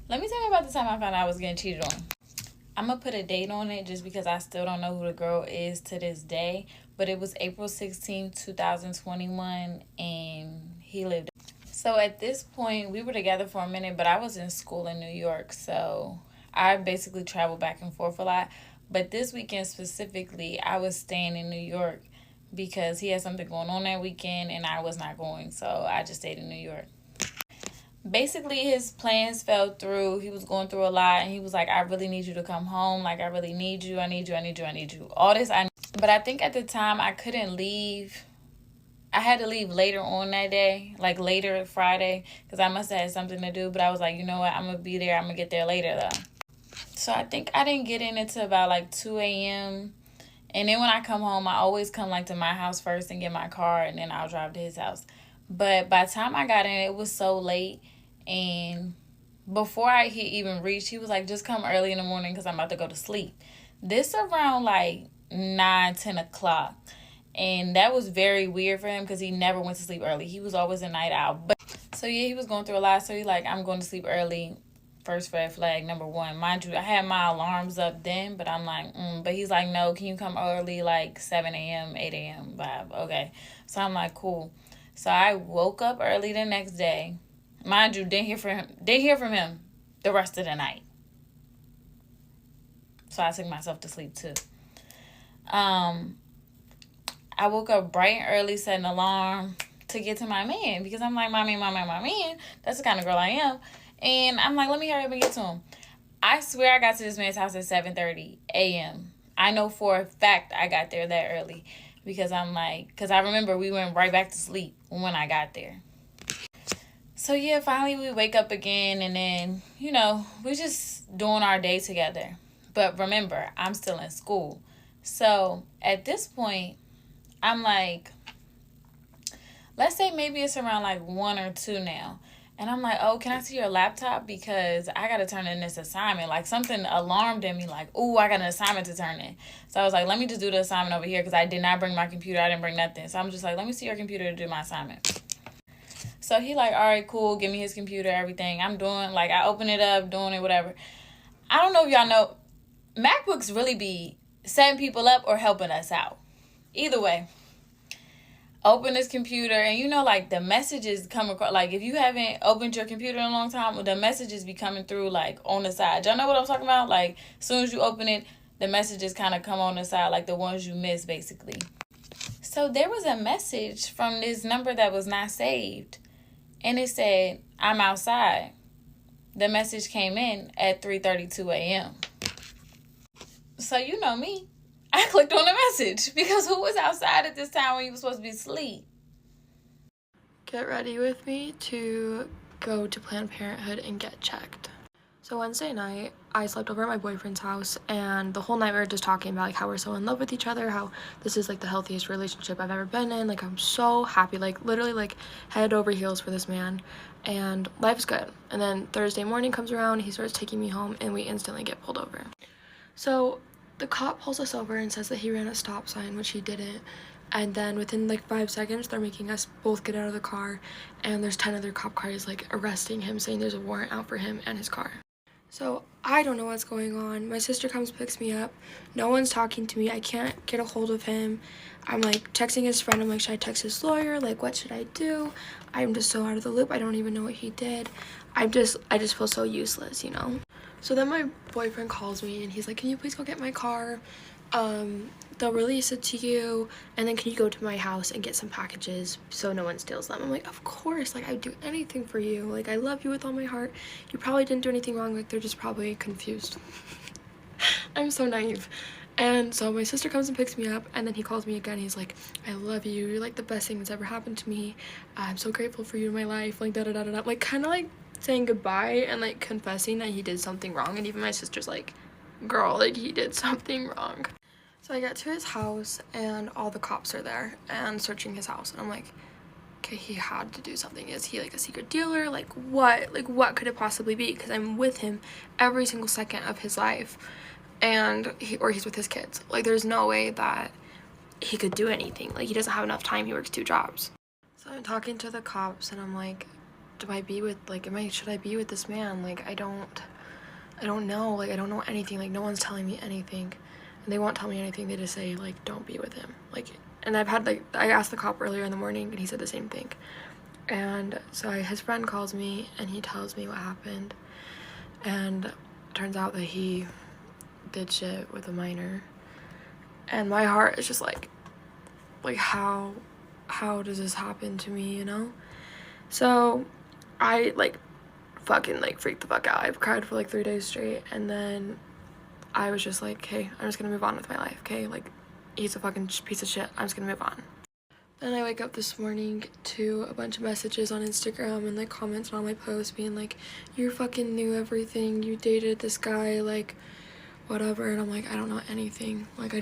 Let me tell you about the time I found out I was getting cheated on. I'm gonna put a date on it just because I still don't know who the girl is to this day. But it was April 16th, 2021, and he lived. So at this point, we were together for a minute, but I was in school in New York, so I basically traveled back and forth a lot. But this weekend specifically, I was staying in New York because he had something going on that weekend and I was not going, so I just stayed in New York. Basically, his plans fell through. He was going through a lot, and he was like, I really need you to come home. Like, I really need you. I need you. I need you. I need you. All this, but I think at the time I couldn't leave. I had to leave later on that day, like later Friday, because I must have had something to do. But I was like, you know what? I'm going to be there. I'm going to get there later, though. So I think I didn't get in until about like 2 a.m. And then when I come home, I always come like to my house first and get my car, and then I'll drive to his house. But by the time I got in, it was so late. And before he even reached, he was like, just come early in the morning because I'm about to go to sleep. This around like 9-10 o'clock. And that was very weird for him because he never went to sleep early. He was always a night owl. But so yeah, he was going through a lot. So he like, I'm going to sleep early. First red flag, number one. Mind you, I had my alarms up then, but I'm like, But he's like, no, can you come early, like 7 a.m., 8 a.m., 5? Okay. So I'm like, cool. So I woke up early the next day. Mind you, didn't hear from him the rest of the night. So I took myself to sleep too. I woke up bright and early, set an alarm to get to my man because I'm like, my man. That's the kind of girl I am. And I'm like, let me hurry up and get to him. I swear I got to this man's house at 7:30 a.m. I know for a fact I got there that early because I remember we went right back to sleep when I got there. So yeah, finally we wake up again, and then, we're just doing our day together. But remember, I'm still in school. So at this point, I'm like, let's say maybe it's around like 1 or 2 now. And I'm like, oh, can I see your laptop? Because I got to turn in this assignment. Like, something alarmed in me, like, oh, I got an assignment to turn in. So I was like, let me just do the assignment over here because I did not bring my computer. I didn't bring nothing. So I'm just like, let me see your computer to do my assignment. So he like, all right, cool. Give me his computer, everything. I'm doing, like, I open it up, doing it, whatever. I don't know if y'all know, MacBooks really be setting people up or helping us out. Either way. Open this computer, and like the messages come across, like if you haven't opened your computer in a long time, the messages be coming through like on the side. Y'all know what I'm talking about? Like as soon as you open it, the messages kind of come on the side, like the ones you miss basically. So there was a message from this number that was not saved, and it said, I'm outside. The message came in at 3:32 a.m. So you know me, I clicked on the message because who was outside at this time when you were supposed to be asleep? Get ready with me to go to Planned Parenthood and get checked. So Wednesday night, I slept over at my boyfriend's house, and the whole night we were just talking about like how we're so in love with each other, how this is like the healthiest relationship I've ever been in. Like I'm so happy, like literally like head over heels for this man, and life's good. And then Thursday morning comes around, he starts taking me home, and we instantly get pulled over. So the cop pulls us over and says that he ran a stop sign, which he didn't. And then within like 5 seconds, they're making us both get out of the car, and there's 10 other cop cars like arresting him, saying there's a warrant out for him and his car. So I don't know what's going on. My sister comes, picks me up. No one's talking to me. I can't get a hold of him. I'm like texting his friend. I'm like, should I text his lawyer? Like, what should I do? I'm just so out of the loop. I don't even know what he did. I just feel so useless, So then my boyfriend calls me, and he's like, can you please go get my car? They'll release it to you, and then can you go to my house and get some packages so no one steals them? I'm like, of course, like I'd do anything for you. Like I love you with all my heart. You probably didn't do anything wrong. Like they're just probably confused. I'm so naive. And so my sister comes and picks me up, and then he calls me again. He's like, I love you. You're like the best thing that's ever happened to me. I'm so grateful for you in my life. Like da-da-da-da-da. Like kind of like saying goodbye and like confessing that he did something wrong. And even my sister's like, girl, like he did something wrong. So I get to his house, and all the cops are there and searching his house, and I'm like, okay, he had to do something. Is he like a secret dealer? Like what? Like what could it possibly be? Because I'm with him every single second of his life, and he's with his kids. Like there's no way that he could do anything. Like he doesn't have enough time. He works 2 jobs. So I'm talking to the cops, and I'm like, should I be with this man? Like, I don't know. Like, I don't know anything. Like, no one's telling me anything. And they won't tell me anything. They just say, like, don't be with him. Like, and I've had, like, I asked the cop earlier in the morning, and he said the same thing. And so his friend calls me, and he tells me what happened. And it turns out that he did shit with a minor. And my heart is just like how does this happen to me, you know? So I, like, fucking, like, freaked the fuck out. I cried for, like, 3 days straight, and then I was just like, okay, I'm just gonna move on with my life, okay? Like, he's a fucking piece of shit. I'm just gonna move on. Then I wake up this morning to a bunch of messages on Instagram and, like, comments on my post being like, you fucking knew everything, you dated this guy, like, whatever. And I'm like, I don't know anything. Like,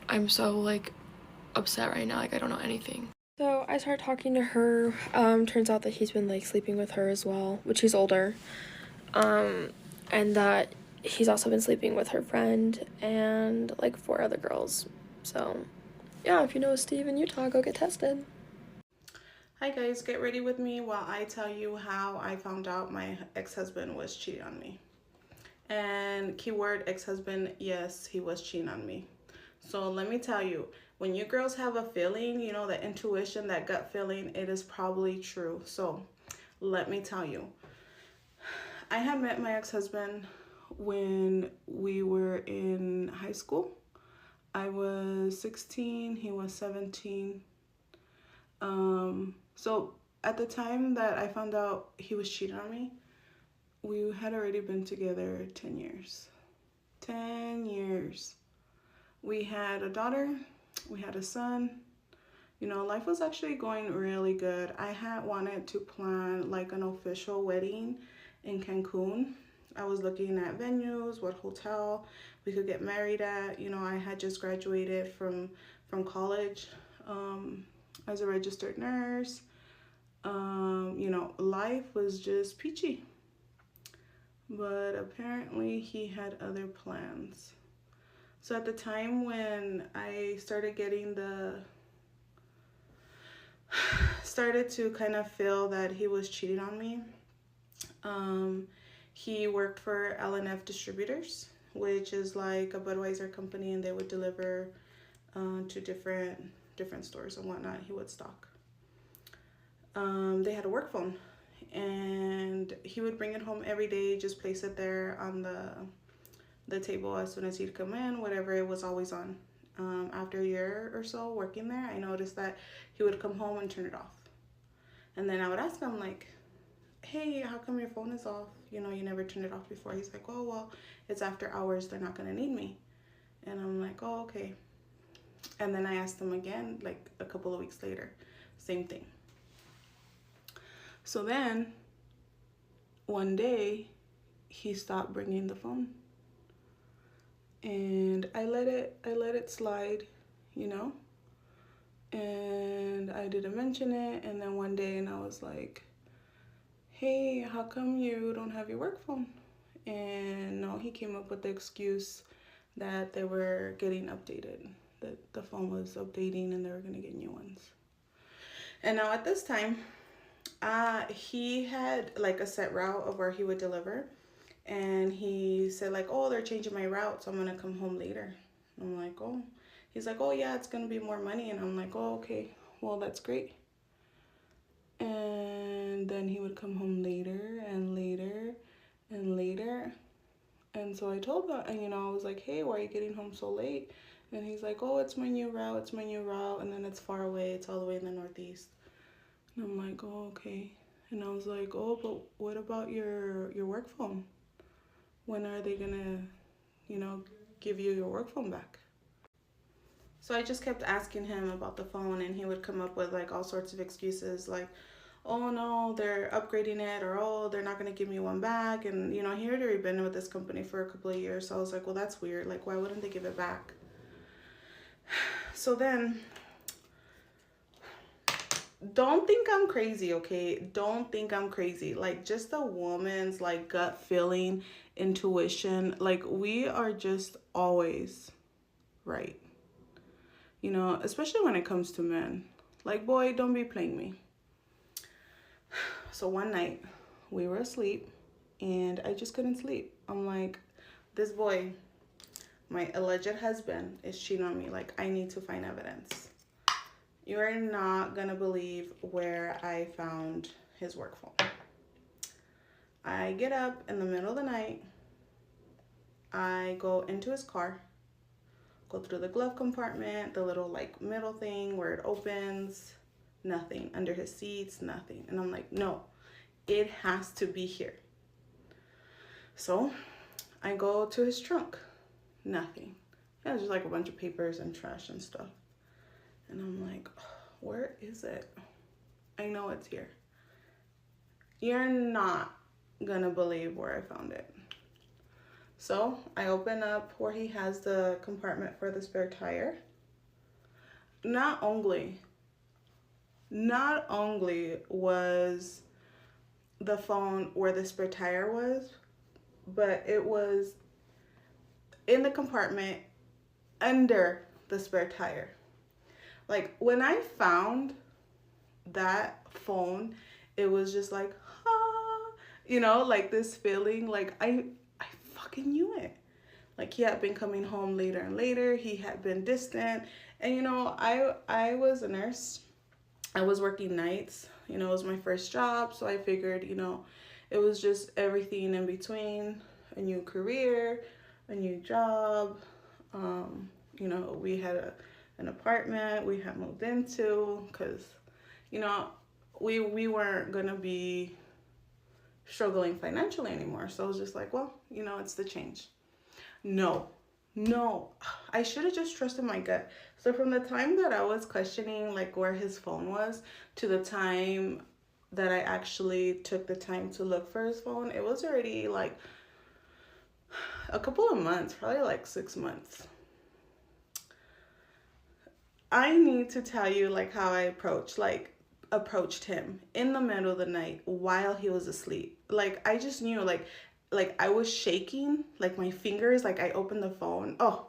I'm so, like, upset right now. Like, I don't know anything. So I started talking to her. Turns out that he's been, like, sleeping with her as well, which he's older. And that he's also been sleeping with her friend and, like, 4 other girls. So yeah, if you know Steve in Utah, go get tested. Hi guys, get ready with me while I tell you how I found out my ex-husband was cheating on me. And keyword ex-husband, yes, he was cheating on me. So let me tell you, when you girls have a feeling, you know, that intuition, that gut feeling, it is probably true. So let me tell you, I had met my ex-husband when we were in high school. I was 16, he was 17. So at the time that I found out he was cheating on me, we had already been together 10 years. 10 years. We had a daughter, we had a son. You know, life was actually going really good. I had wanted to plan like an official wedding in Cancun. I was looking at venues, what hotel we could get married at. You know, I had just graduated from college as a registered nurse. You know, life was just peachy. But apparently he had other plans. So at the time when I started started to kind of feel that he was cheating on me, he worked for L&F Distributors, which is like a Budweiser company, and they would deliver to different stores and whatnot. He would stock. They had a work phone, and he would bring it home every day, just place it there on the table as soon as he'd come in, whatever, it was always on. After a year or so working there, I noticed that he would come home and turn it off. And then I would ask him, like, hey, how come your phone is off? You know, you never turned it off before. He's like, oh, well, it's after hours. They're not going to need me. And I'm like, oh, okay. And then I asked him again, like a couple of weeks later, same thing. So then one day he stopped bringing the phone, and I let it slide, you know, and I didn't mention it. And then one day, and I was like, hey, how come you don't have your work phone? And no, he came up with the excuse that they were getting updated, that the phone was updating and they were gonna get new ones. And now at this time, he had like a set route of where he would deliver, and he said like, oh, they're changing my route, so I'm gonna come home later. I'm like, oh. He's like, oh yeah, it's gonna be more money. And I'm like, oh, okay, well, that's great. And then he would come home later and later and later. And so I told him, and you know, I was like, hey, why are you getting home so late? And he's like, oh, it's my new route, it's my new route, and then it's far away, it's all the way in the Northeast. And I'm like, oh, okay. And I was like, oh, but what about your work phone? When are they gonna, you know, give you your work phone back? So I just kept asking him about the phone, and he would come up with like all sorts of excuses, like, oh no, they're upgrading it, or oh, they're not gonna give me one back. And you know, he had already been with this company for a couple of years, so I was like, well, that's weird. Like, why wouldn't they give it back? So then, don't think I'm crazy, okay? Don't think I'm crazy. Like, just a woman's like gut feeling, intuition, like we are just always right. You know, especially when it comes to men. Like, boy, don't be playing me. So one night we were asleep and I just couldn't sleep. I'm like, this boy, my alleged husband, is cheating on me. Like, I need to find evidence. You are not gonna believe where I found his work phone. I get up in the middle of the night. I go into his car, go through the glove compartment, the little like middle thing where it opens, nothing. Under his seats, nothing. And I'm like, no, it has to be here. So I go to his trunk, nothing. Yeah, just like a bunch of papers and trash and stuff. And I'm like, where is it? I know it's here. You're not gonna believe where I found it. So I open up where he has the compartment for the spare tire. Not only was the phone where the spare tire was, but it was in the compartment under the spare tire. Like, when I found that phone, it was just like, ah, like this feeling, like I fucking knew it. Like, he had been coming home later and later. He had been distant. And, I was a nurse. I was working nights. It was my first job. So I figured, it was just everything in between. A new career, a new job. We had an apartment we had moved into because, we weren't going to be struggling financially anymore. So I was just like, well, it's the change. No, I should have just trusted my gut. So from the time that I was questioning like where his phone was to the time that I actually took the time to look for his phone, it was already like a couple of months, probably like 6 months. I need to tell you like how I approached him in the middle of the night while he was asleep. Like, I just knew like I was shaking, like my fingers, like I opened the phone. Oh,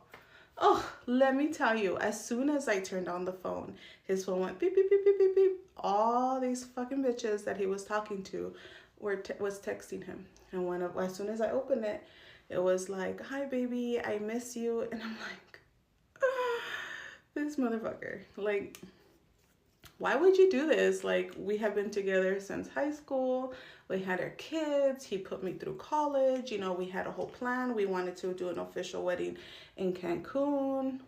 let me tell you, as soon as I turned on the phone, his phone went beep, beep, beep, beep, beep, beep. All these fucking bitches that he was talking to was texting him. And as soon as I opened it, it was like, hi, baby, I miss you. And I'm like, this motherfucker. Like, why would you do this? Like, we have been together since high school. We had our kids. He put me through college. We had a whole plan. We wanted to do an official wedding in Cancun,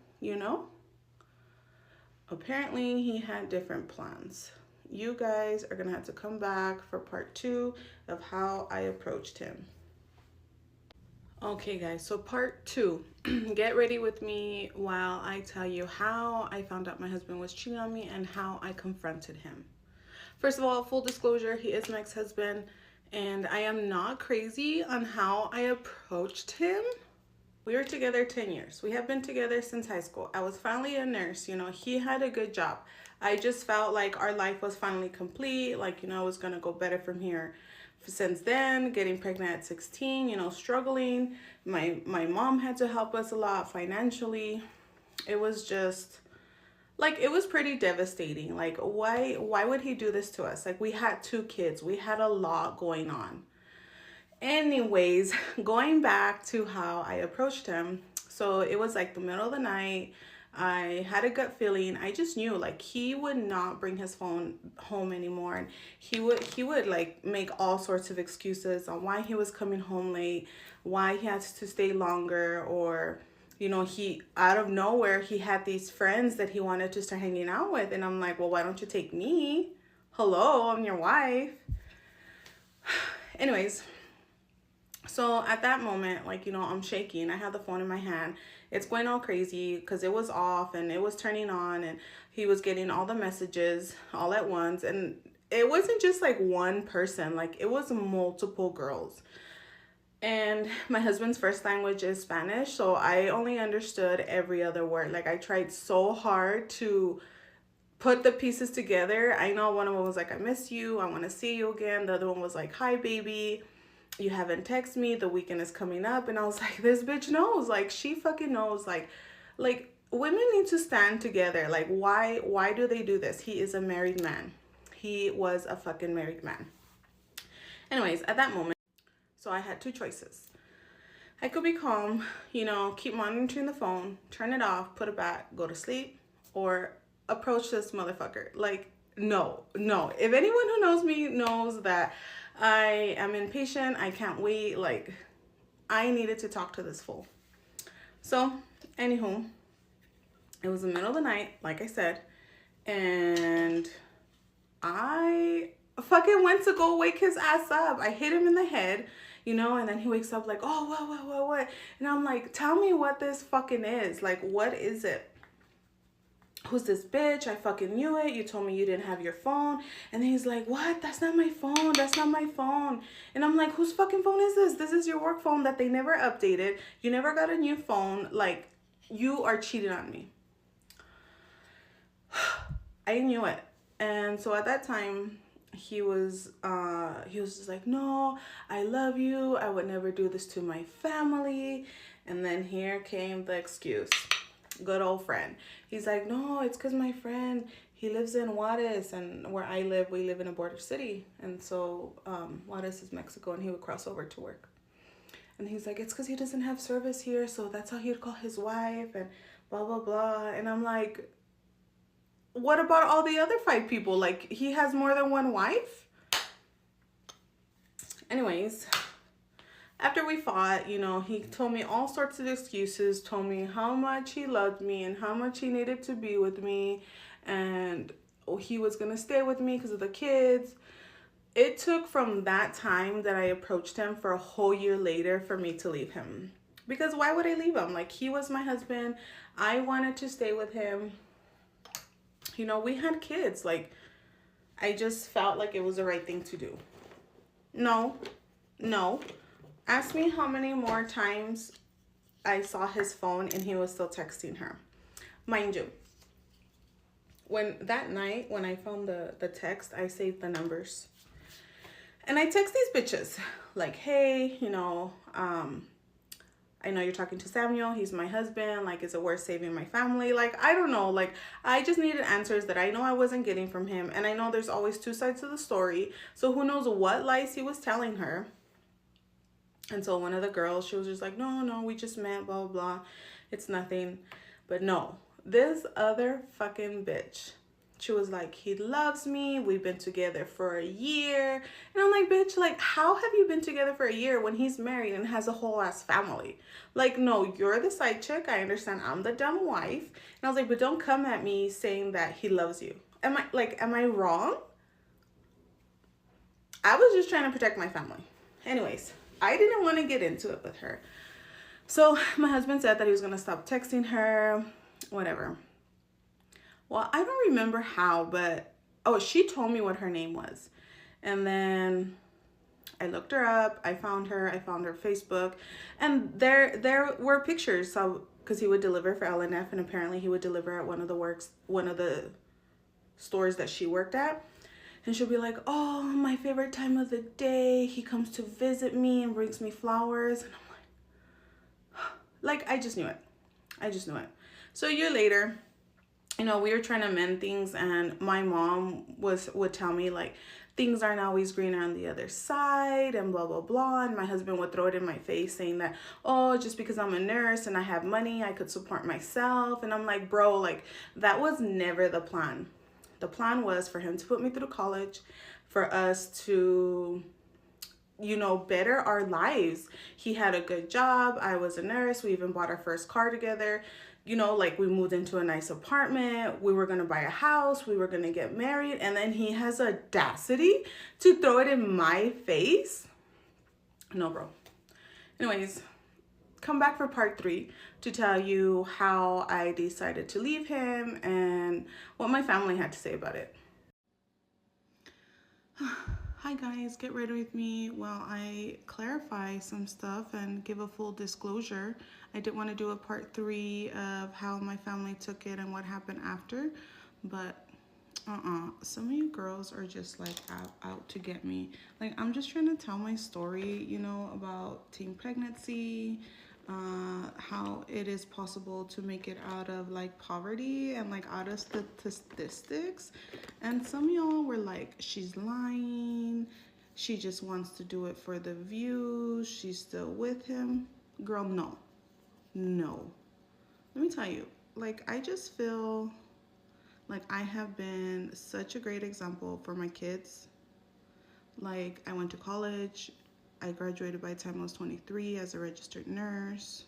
Apparently, he had different plans. You guys are going to have to come back for part 2 of how I approached him. Okay, guys, so part 2. Get ready with me while I tell you how I found out my husband was cheating on me and how I confronted him. First of all, full disclosure, he is my ex-husband, and I am not crazy on how I approached him. We were together 10 years. We have been together since high school. I was finally a nurse. He had a good job. I just felt like our life was finally complete. Like, it was going to go better from here. Since then, getting pregnant at 16, struggling. My mom had to help us a lot financially. It was just, like, it was pretty devastating. Like, why would he do this to us? Like, we had 2 kids. We had a lot going on. Anyways, going back to how I approached him. So it was like the middle of the night. I had a gut feeling. I just knew like he would not bring his phone home anymore, and he would like make all sorts of excuses on why he was coming home late, why he had to stay longer, or he out of nowhere he had these friends that he wanted to start hanging out with, and I'm like, well, why don't you take me? Hello, I'm your wife. Anyways, so at that moment, like, I'm shaking. I have the phone in my hand. It's going all crazy because it was off and it was turning on, and he was getting all the messages all at once. And it wasn't just like one person, like it was multiple girls. And my husband's first language is Spanish, so I only understood every other word. Like, I tried so hard to put the pieces together. I know one of them was like, I miss you, I want to see you again. The other one was like, hi, baby, you haven't texted me, the weekend is coming up. And I was like, this bitch knows. Like, she fucking knows. Like women need to stand together. Like, why do they do this? He is a married man. he was a fucking married man. Anyways, at that moment, so I had two choices. I could be calm, you know, keep monitoring the phone, turn it off, put it back, go to sleep, or approach this motherfucker. Like, no, no. If anyone who knows me knows that I am impatient, I can't wait. Like, I needed to talk to this fool. So, anywho, it was the middle of the night, like I said, and I fucking went to go wake his ass up. I hit him in the head, you know, and then he wakes up like, oh, what? And I'm like, tell me what this fucking is. Like, what is it? Who's this bitch? I fucking knew it. You told me you didn't have your phone. And then he's like, what? That's not my phone. That's not my phone. And I'm like, whose fucking phone is this? This is your work phone that they never updated. You never got a new phone. Like, you are cheating on me. I knew it. And so at that time, he was just like, no, I love you. I would never do this to my family. And then here came the excuse. Good old friend. He's like, no, it's because my friend, he lives in Juarez, and where I live, we live in a border city. And so Juarez is Mexico, and he would cross over to work. And he's like, it's because he doesn't have service here, so that's how he'd call his wife, and blah, blah, blah. And I'm like, what about all the other 5 people? Like, he has more than one wife? Anyways, after we fought, you know, he told me all sorts of excuses, told me how much he loved me and how much he needed to be with me, and he was going to stay with me because of the kids. It took from that time that I approached him for a whole year later for me to leave him. Because why would I leave him? Like, he was my husband. I wanted to stay with him. You know, we had kids. Like, I just felt like it was the right thing to do. No. Ask me how many more times I saw his phone and he was still texting her. Mind you, when that night, when I found the text, I saved the numbers. And I text these bitches like, hey, you know, I know you're talking to Samuel. He's my husband. Like, is it worth saving my family? Like, I don't know. Like, I just needed answers that I know I wasn't getting from him. And I know there's always 2 sides to the story. So who knows what lies he was telling her. And so one of the girls, she was just like, no, we just met, blah, blah, blah. It's nothing. But no, this other fucking bitch, she was like, he loves me. We've been together for a year. And I'm like, bitch, like, how have you been together for a year when he's married and has a whole ass family? Like, no, you're the side chick. I understand I'm the dumb wife. And I was like, but don't come at me saying that he loves you. Am I wrong? I was just trying to protect my family. Anyways, I didn't want to get into it with her. So my husband said that he was going to stop texting her, whatever. Well, I don't remember how, but, oh, she told me what her name was. And then I looked her up. I found her Facebook. And there were pictures. So, because he would deliver for LNF, and apparently he would deliver at one of the stores that she worked at. And she'll be like, oh, my favorite time of the day. He comes to visit me and brings me flowers. And I'm like, I just knew it. So a year later, you know, we were trying to mend things, and my mom would tell me, like, things aren't always greener on the other side, and blah, blah, blah. And my husband would throw it in my face saying that, oh, just because I'm a nurse and I have money, I could support myself. And I'm like, bro, like, that was never the plan. The plan was for him to put me through college, for us to, you know, better our lives. He had a good job. I was a nurse. We even bought our first car together. You know, like, we moved into a nice apartment. We were going to buy a house. We were going to get married. And then he has audacity to throw it in my face. No, bro. Anyways, come back for part 3 to tell you how I decided to leave him and what my family had to say about it. Hi guys, get ready with me while I clarify some stuff and give a full disclosure. I did want to do a part 3 of how my family took it and what happened after, but some of you girls are just like out to get me. Like, I'm just trying to tell my story, you know, about teen pregnancy, how it is possible to make it out of like poverty and like out of statistics. And some of y'all were like, she's lying. She just wants to do it for the views. She's still with him. Girl, no. No. Let me tell you, like, I just feel like I have been such a great example for my kids. Like, I went to college. I graduated by the time I was 23 as a registered nurse.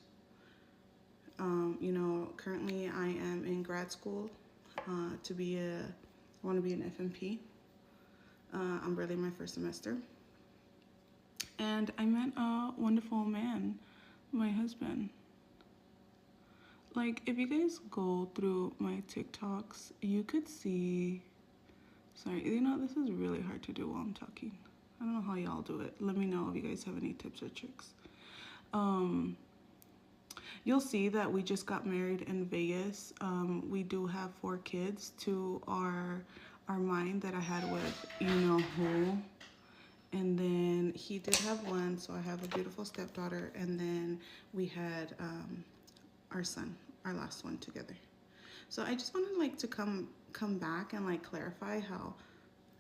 Currently I am in grad school I want to be an FMP. I'm barely in my first semester. And I met a wonderful man, my husband. Like, if you guys go through my TikToks, you could see. Sorry, this is really hard to do while I'm talking. I don't know how y'all do it. Let me know if you guys have any tips or tricks. You'll see that we just got married in Vegas. We do have 4 kids. 2 are mine that I had with who. And then he did have 1, so I have a beautiful stepdaughter. And then we had our son, our last one together. So I just wanted like to come back and like clarify how,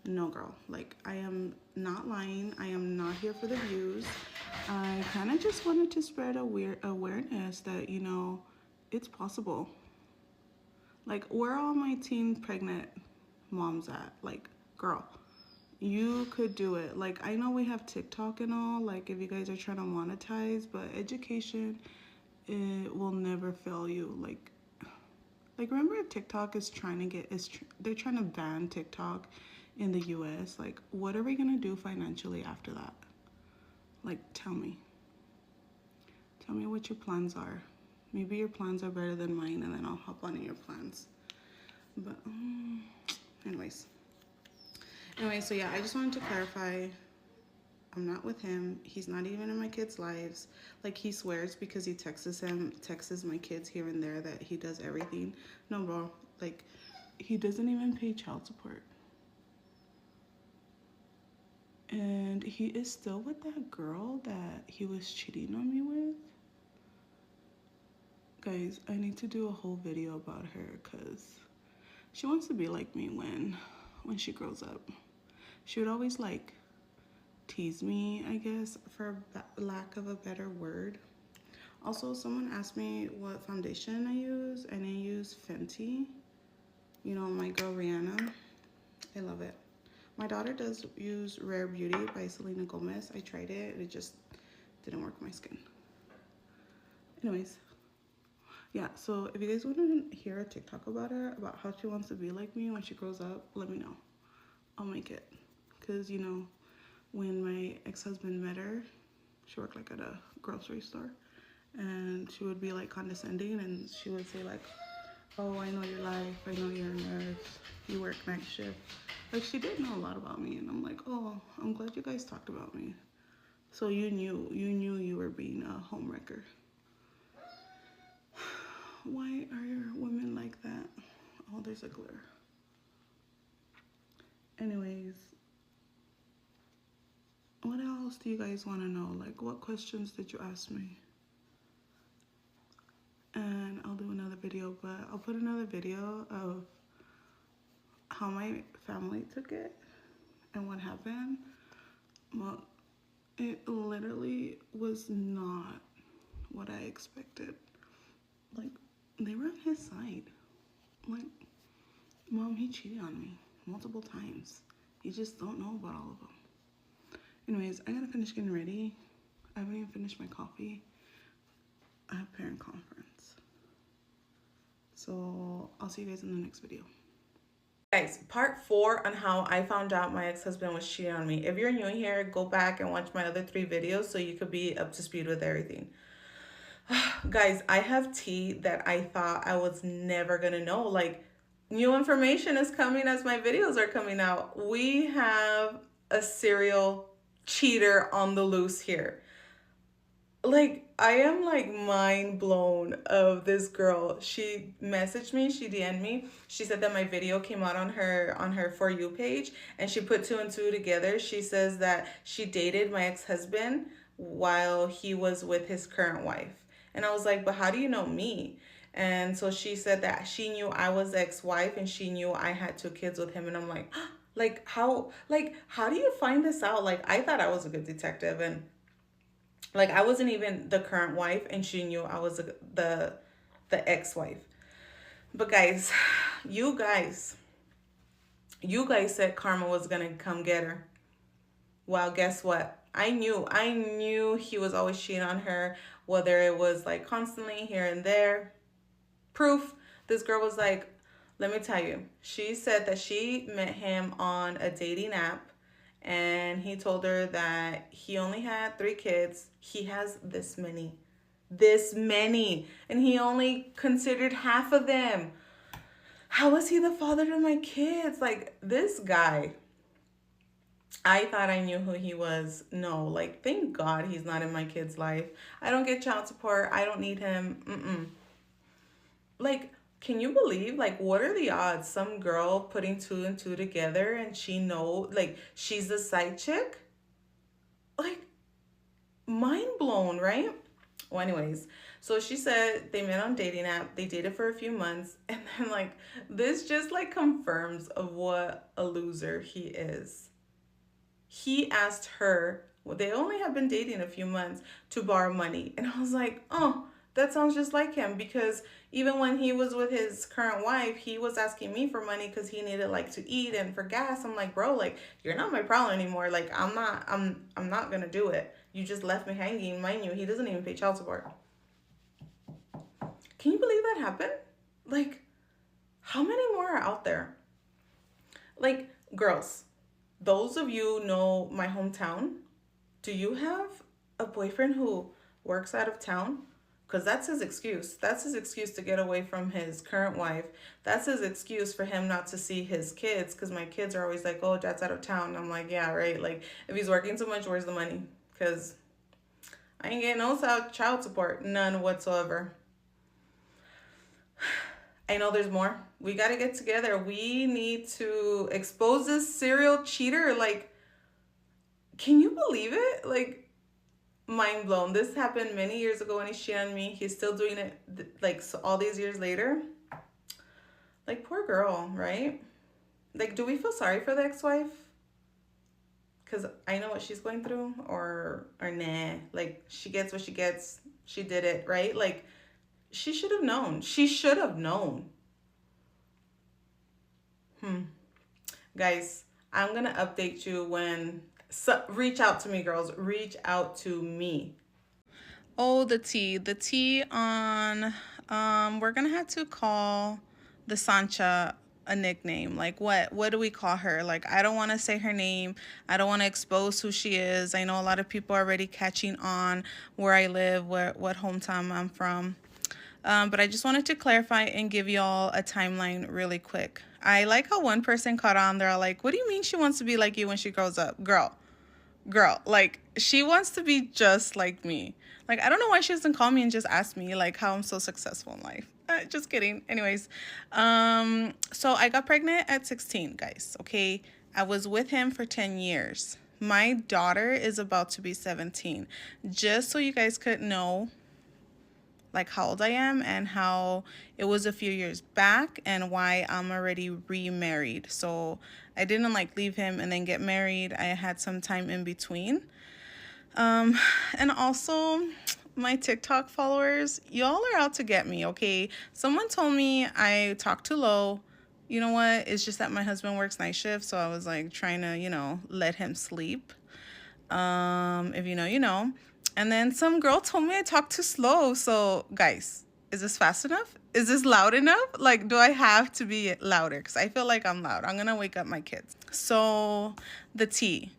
no girl, like I am not lying. I am not here for the views. I kind of just wanted to spread awareness that, it's possible. Like, where are all my teen pregnant moms at? Like, girl, you could do it. Like, I know we have TikTok and all, like if you guys are trying to monetize, but education, it will never fail you. Like remember, if TikTok is they're trying to ban TikTok in the US. Like, what are we gonna do financially after that? Like, tell me what your plans are. Maybe your plans are better than mine, and then I'll hop on in your plans. But anyways, so yeah, I just wanted to clarify, I'm not with him. He's not even in my kids' lives. Like, he swears because he texts my kids here and there that he does everything. No, bro. Like, he doesn't even pay child support. And he is still with that girl that he was cheating on me with. Guys, I need to do a whole video about her because she wants to be like me when she grows up. She would always like tease me, I guess, for lack of a better word. Also, someone asked me what foundation I use, and I use Fenty. My girl Rihanna. I love it. My daughter does use Rare Beauty by Selena Gomez. I tried it, and it just didn't work with my skin. Anyways, yeah, so if you guys want to hear a TikTok about her, about how she wants to be like me when she grows up, let me know. I'll make it. Because, when my ex-husband met her, she worked like at a grocery store, and she would be like condescending, and she would say like, oh, I know your life, I know you're a nurse, you work night shift. Like, she did know a lot about me, and I'm like, oh, I'm glad you guys talked about me. So you knew you were being a homewrecker. Why are your women like that? Oh, there's a glare. Anyways, what else do you guys want to know? Like, what questions did you ask me? And I'll do another video, but I'll put another video of how my family took it and what happened. Well, it literally was not what I expected. Like, they were on his side. Like, Mom, he cheated on me multiple times. You just don't know about all of them. Anyways, I gotta finish getting ready. I haven't even finished my coffee. I have parent conference. So I'll see you guys in the next video. Guys, part 4 on how I found out my ex-husband was cheating on me. If you're new here, go back and watch my other 3 videos so you could be up to speed with everything. Guys, I have tea that I thought I was never gonna know. Like, new information is coming as my videos are coming out. We have a serial cheater on the loose here. Like, I am like mind blown of this girl. She messaged me, she DM'd me. She said that my video came out on her For You page, and she put 2 and 2 together. She says that she dated my ex-husband while he was with his current wife. And I was like, but how do you know me? And so she said that she knew I was ex-wife and she knew I had 2 kids with him. And I'm like how do you find this out? Like I thought I was a good detective, and like I wasn't even the current wife and she knew I was the ex-wife. But guys, you guys, you guys said karma was gonna come get her. Well, guess what? I knew he was always cheating on her, whether it was like constantly here and there. Proof, this girl was like, let me tell you, she said that she met him on a dating app and he told her that he only had 3 kids. He has this many, and he only considered half of them. How was he the father to my kids? Like, this guy, I thought I knew who he was. No, like, thank God he's not in my kid's life. I don't get child support. I don't need him. Mm-mm. Like, can you believe, like, what are the odds? Some girl putting 2 and 2 together and like, she's the side chick? Like, mind blown, right? Well, anyways, so she said they met on dating app. They dated for a few months, and then like this just like confirms of what a loser he is. He asked her, well, they only have been dating a few months, to borrow money, and I was like, oh, that sounds just like him, because even when he was with his current wife, he was asking me for money because he needed like to eat and for gas. I'm like, bro, like you're not my problem anymore. Like I'm not gonna do it. You just left me hanging. Mind you, he doesn't even pay child support. Can you believe that happened? Like, how many more are out there? Like, girls, those of you know my hometown. Do you have a boyfriend who works out of town? Because that's his excuse. That's his excuse to get away from his current wife. That's his excuse for him not to see his kids. Because my kids are always like, oh, dad's out of town. And I'm like, yeah, right. Like, if he's working so much, where's the money? Because I ain't getting no child support. None whatsoever. I know there's more. We got to get together. We need to expose this serial cheater. Like, can you believe it? Like, mind blown. This happened many years ago when he cheated on me. He's still doing it like so all these years later. Like, poor girl, right? Like, do we feel sorry for the ex-wife? Because I know what she's going through, or nah. Like, she gets what she gets. She did it, right? Like, she should have known. She should have known. Guys, I'm going to update you when... So, reach out to me, girls. Reach out to me. Oh, the tea. The tea on... we're going to have to call the Sancha a nickname. Like, what do we call her? Like, I don't want to say her name. I don't want to expose who she is. I know a lot of people are already catching on where I live, what hometown I'm from. But I just wanted to clarify and give y'all a timeline really quick. I like how one person caught on. They're like, what do you mean she wants to be like you when she grows up? Girl, like, she wants to be just like me. Like, I don't know why she doesn't call me and just ask me, like, how I'm so successful in life. Just kidding. Anyways, so I got pregnant at 16, guys, okay? I was with him for 10 years. My daughter is about to be 17. Just so you guys could know, like, how old I am and how it was a few years back and why I'm already remarried. So I didn't like leave him and then get married. I had some time in between. And also my TikTok followers, y'all are out to get me, okay? Someone told me I talk too low. You know what? It's just that my husband works night shift, so I was like trying to, let him sleep. If you know, you know. And then some girl told me I talk too slow. So, guys, is this fast enough? Is this loud enough? Like, do I have to be louder? Because I feel like I'm loud. I'm going to wake up my kids. So, the tea.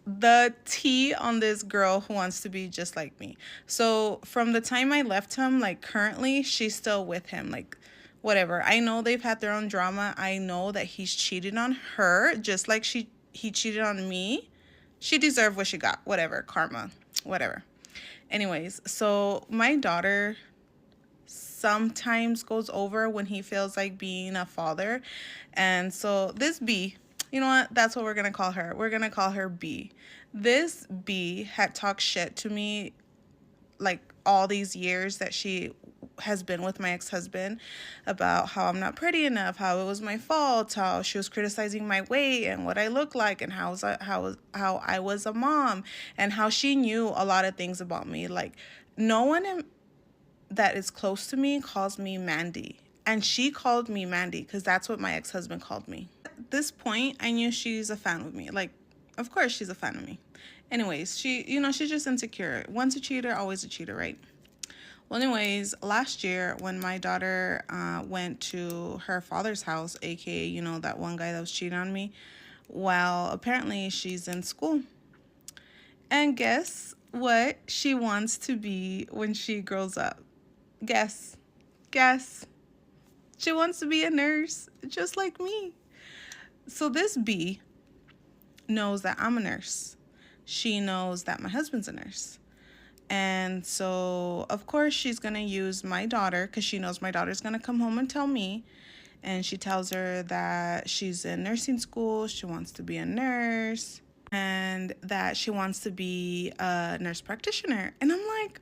The tea on this girl who wants to be just like me. So, from the time I left him, like, currently, she's still with him. Like, whatever. I know they've had their own drama. I know that he's cheated on her just like he cheated on me. She deserved what she got. Whatever. Karma. Whatever. Anyways, so my daughter sometimes goes over when he feels like being a father. And so this B, you know what? That's what we're going to call her. We're going to call her B. This B had talked shit to me like all these years that she has been with my ex-husband, about how I'm not pretty enough, how it was my fault, how she was criticizing my weight and what I look like, and how I was a mom, and how she knew a lot of things about me. Like, no one that is close to me calls me Mandy, and she called me Mandy because that's what my ex-husband called me. At this point, I knew she's a fan of me. Like, of course she's a fan of me. Anyways, she's just insecure. Once a cheater, always a cheater, right? Well, anyways, last year when my daughter went to her father's house, aka, that one guy that was cheating on me, well, apparently she's in school. And guess what she wants to be when she grows up? Guess. Guess. She wants to be a nurse, just like me. So this B knows that I'm a nurse. She knows that my husband's a nurse. And so, of course, she's going to use my daughter because she knows my daughter's going to come home and tell me. And she tells her that she's in nursing school, she wants to be a nurse, and that she wants to be a nurse practitioner. And I'm like,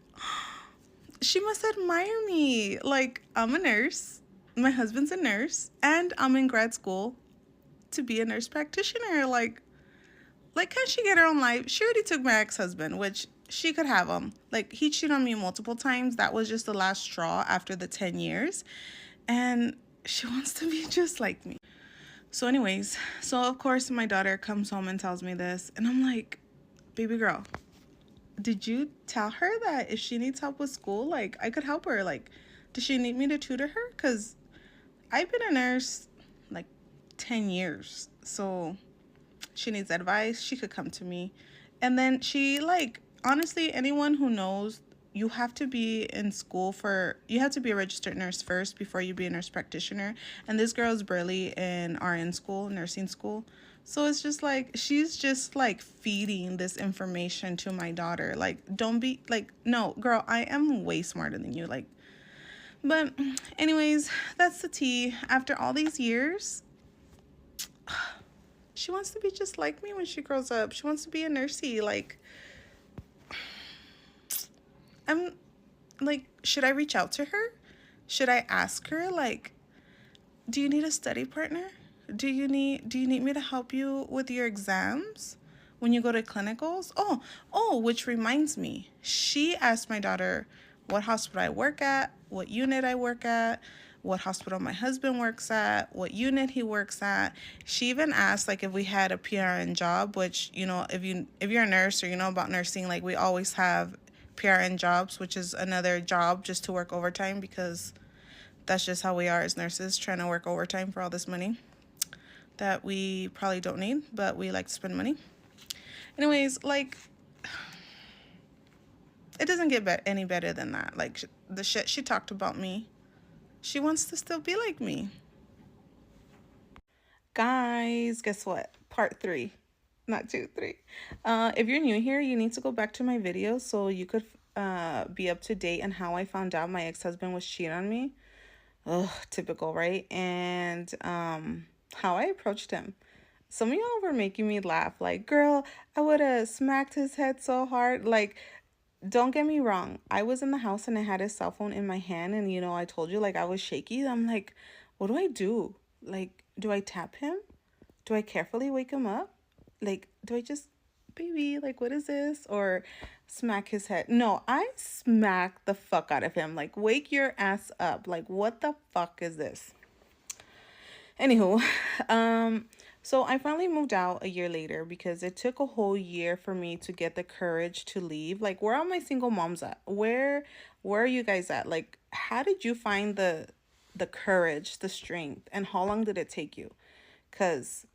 she must admire me. Like, I'm a nurse, my husband's a nurse, and I'm in grad school to be a nurse practitioner. Like, can she get her own life? She already took my ex-husband, which she could have him. Like, he cheated on me multiple times. That was just the last straw after the 10 years. And she wants to be just like me. So anyways, of course my daughter comes home and tells me this. And I'm like, baby girl, did you tell her that if she needs help with school, like, I could help her? Like, does she need me to tutor her? Because I've been a nurse like 10 years. So she needs advice, she could come to me. And then she, like, honestly, anyone who knows, you have to be in school you have to be a registered nurse first before you be a nurse practitioner. And this girl is barely in RN school, nursing school. So it's just like, she's just like feeding this information to my daughter. Like, don't be like, no, girl, I am way smarter than you. Like, but anyways, that's the tea. After all these years, she wants to be just like me when she grows up. She wants to be a nursey. Like, I'm like, should I reach out to her? Should I ask her, like, do you need a study partner? Do you need me to help you with your exams when you go to clinicals? Which reminds me. She asked my daughter what hospital I work at, what unit I work at, what hospital my husband works at, what unit he works at. She even asked, like, if we had a PRN job, which, if you're a nurse or you know about nursing, like, we always have PRN jobs, which is another job just to work overtime, because that's just how we are as nurses, trying to work overtime for all this money that we probably don't need, but we like to spend money. Anyways, like, it doesn't get any better than that. Like, the shit she talked about me, she wants to still be like me. Guys, guess what? Part 3. Not 2, 3. If you're new here, you need to go back to my video so you could be up to date on how I found out my ex-husband was cheating on me. Ugh, typical, right? And how I approached him. Some of y'all were making me laugh. Like, girl, I would have smacked his head so hard. Like, don't get me wrong. I was in the house and I had his cell phone in my hand, and I told you, like, I was shaky. I'm like, what do I do? Like, do I tap him? Do I carefully wake him up? Like, do I just, baby, like, what is this? Or smack his head? No, I smack the fuck out of him. Like, wake your ass up. Like, what the fuck is this? Anywho, so I finally moved out a year later because it took a whole year for me to get the courage to leave. Like, where are my single moms at? Where are you guys at? Like, how did you find the courage, the strength, and how long did it take you? Because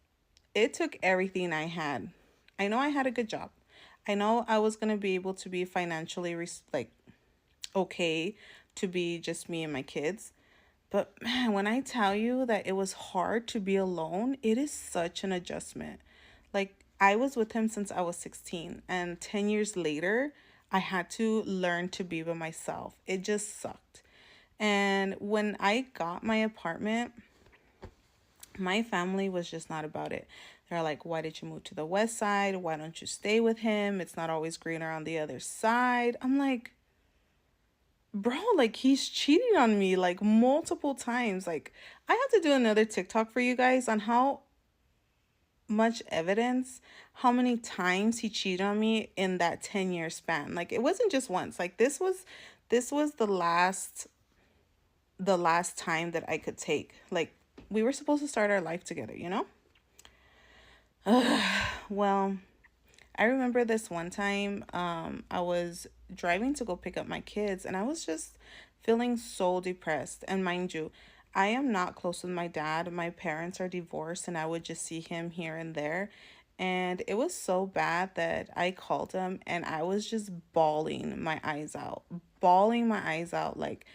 it took everything I had. I know I had a good job. I know I was going to be able to be financially okay to be just me and my kids. But man, when I tell you that it was hard to be alone, it is such an adjustment. Like, I was with him since I was 16, and 10 years later, I had to learn to be by myself. It just sucked. And when I got my apartment, my family was just not about it. They're like, why did you move to the west side? Why don't you stay with him? It's not always greener on the other side. I'm like, bro, like he's cheating on me like multiple times. Like I have to do another TikTok for you guys on how much evidence, how many times he cheated on me in that 10-year span. Like it wasn't just once. Like this was the last time that I could take. Like we were supposed to start our life together, you know? Well, I remember this one time I was driving to go pick up my kids and I was just feeling so depressed. And mind you, I am not close with my dad. My parents are divorced and I would just see him here and there. And it was so bad that I called him and I was just bawling my eyes out, bawling my eyes out like,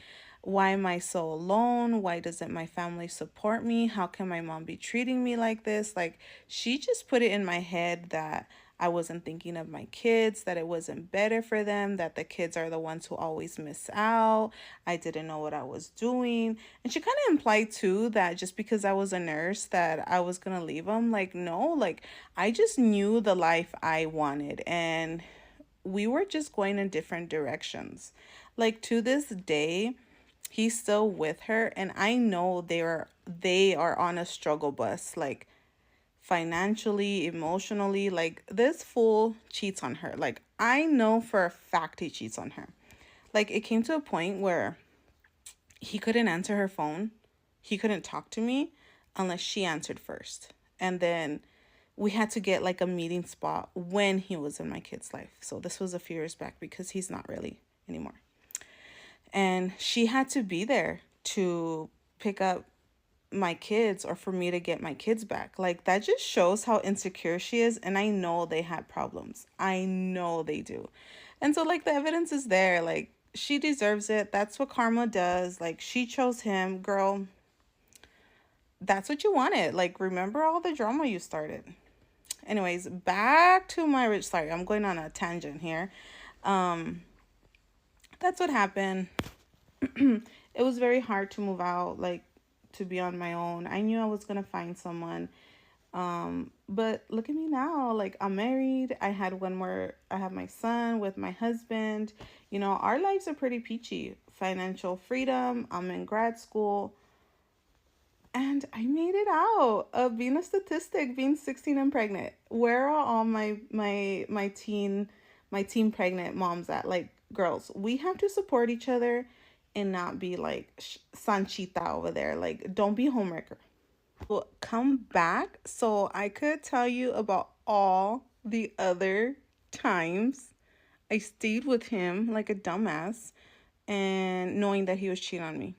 why am I so alone? Why doesn't my family support me? How can my mom be treating me like this? Like, she just put it in my head that I wasn't thinking of my kids, that it wasn't better for them, that the kids are the ones who always miss out. I didn't know what I was doing. And she kind of implied too that just because I was a nurse that I was going to leave them. Like, no, like I just knew the life I wanted and we were just going in different directions. Like to this day, he's still with her and I know they are on a struggle bus, like financially, emotionally. Like this fool cheats on her. Like I know for a fact he cheats on her. Like it came to a point where he couldn't answer her phone, he couldn't talk to me unless she answered first, and then we had to get like a meeting spot when he was in my kid's life. So this was a few years back because he's not really anymore. And she had to be there to pick up my kids or for me to get my kids back. Like that just shows how insecure she is. And I know they had problems. I know they do. And so, like, the evidence is there. Like, she deserves it. That's what karma does. Like, she chose him. Girl, that's what you wanted. Like, remember all the drama you started. Anyways, back to my rich. Sorry, I'm going on a tangent here. Um, that's what happened. It was very hard to move out, like to be on my own. I knew I was gonna find someone. But look at me now. Like I'm married. I have my son with my husband. You know, our lives are pretty peachy. Financial freedom. I'm in grad school. And I made it out of being a statistic, being 16 and pregnant. Where are all my teen pregnant moms at? Like, girls, we have to support each other and not be like Sanchita over there. Like, don't be a homewrecker. Well, come back so I could tell you about all the other times I stayed with him like a dumbass and knowing that he was cheating on me.